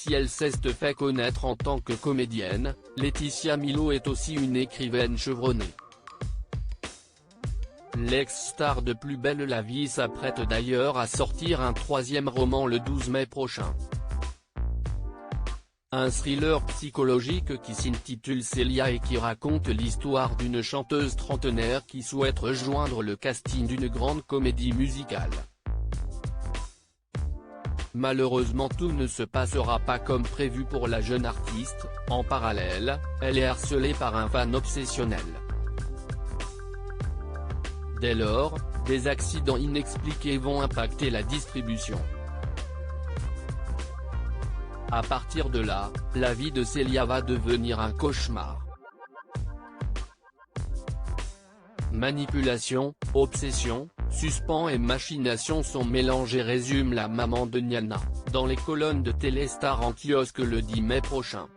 si elle s'est fait connaître en tant que comédienne, Laetitia Milo est aussi une écrivaine chevronnée. L'ex-star de Plus belle la vie s'apprête d'ailleurs à sortir un troisième roman le 12 mai prochain. Un thriller psychologique qui s'intitule Célia et qui raconte l'histoire d'une chanteuse trentenaire qui souhaite rejoindre le casting d'une grande comédie musicale. Malheureusement tout ne se passera pas comme prévu pour la jeune artiste, en parallèle, elle est harcelée par un fan obsessionnel. Dès lors, des accidents inexpliqués vont impacter la distribution. À partir de là, la vie de Célia va devenir un cauchemar. Manipulation, obsession, suspens et machination sont mélangés, résume la maman de Niana, dans les colonnes de Téléstar en kiosque le 10 mai prochain.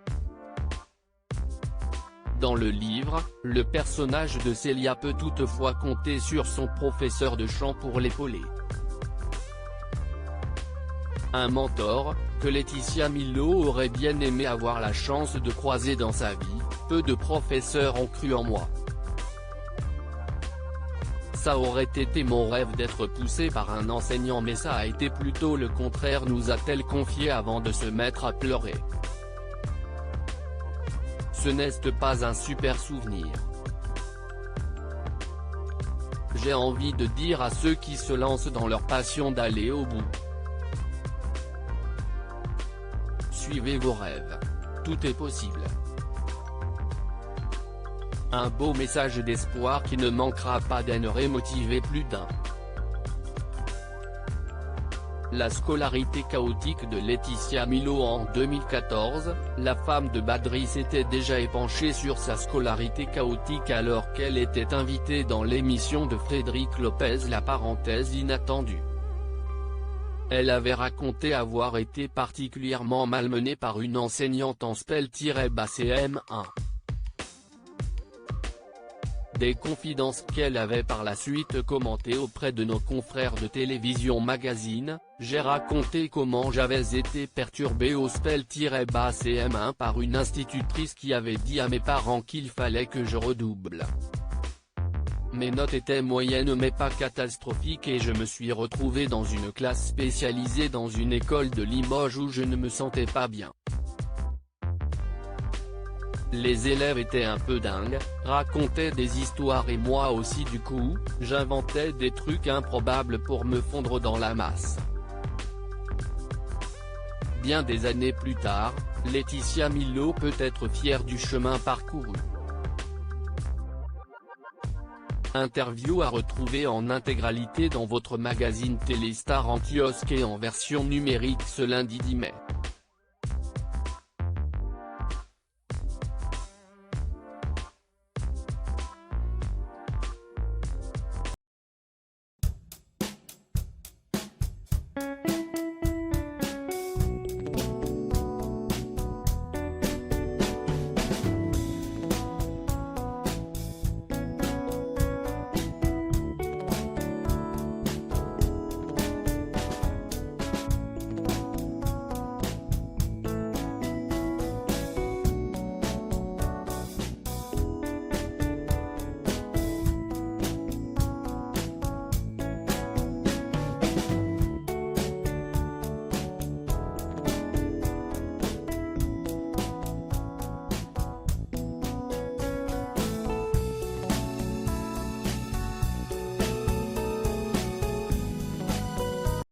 Dans le livre, le personnage de Célia peut toutefois compter sur son professeur de chant pour l'épauler. Un mentor, que Laetitia Milo aurait bien aimé avoir la chance de croiser dans sa vie, peu de professeurs ont cru en moi. Ça aurait été mon rêve d'être poussé par un enseignant mais ça a été plutôt le contraire, nous a-t-elle confié avant de se mettre à pleurer. Ce n'est pas un super souvenir. J'ai envie de dire à ceux qui se lancent dans leur passion d'aller au bout. Suivez vos rêves. Tout est possible. Un beau message d'espoir qui ne manquera pas d'énerver et motiver plus d'un. La scolarité chaotique de Laetitia Milo. En 2014, la femme de Badri s'était déjà épanchée sur sa scolarité chaotique alors qu'elle était invitée dans l'émission de Frédéric Lopez. La parenthèse inattendue. Elle avait raconté avoir été particulièrement malmenée par une enseignante en spell-CM1. Des confidences qu'elle avait par la suite commentées auprès de nos confrères de Télévision Magazine. J'ai raconté comment j'avais été perturbé au spell-CM1 par une institutrice qui avait dit à mes parents qu'il fallait que je redouble. Mes notes étaient moyennes mais pas catastrophiques et je me suis retrouvé dans une classe spécialisée dans une école de Limoges où je ne me sentais pas bien. Les élèves étaient un peu dingues, racontaient des histoires et moi aussi du coup, j'inventais des trucs improbables pour me fondre dans la masse. Bien des années plus tard, Laetitia Milo peut être fière du chemin parcouru. Interview à retrouver en intégralité dans votre magazine Téléstar en kiosque et en version numérique ce lundi 10 mai.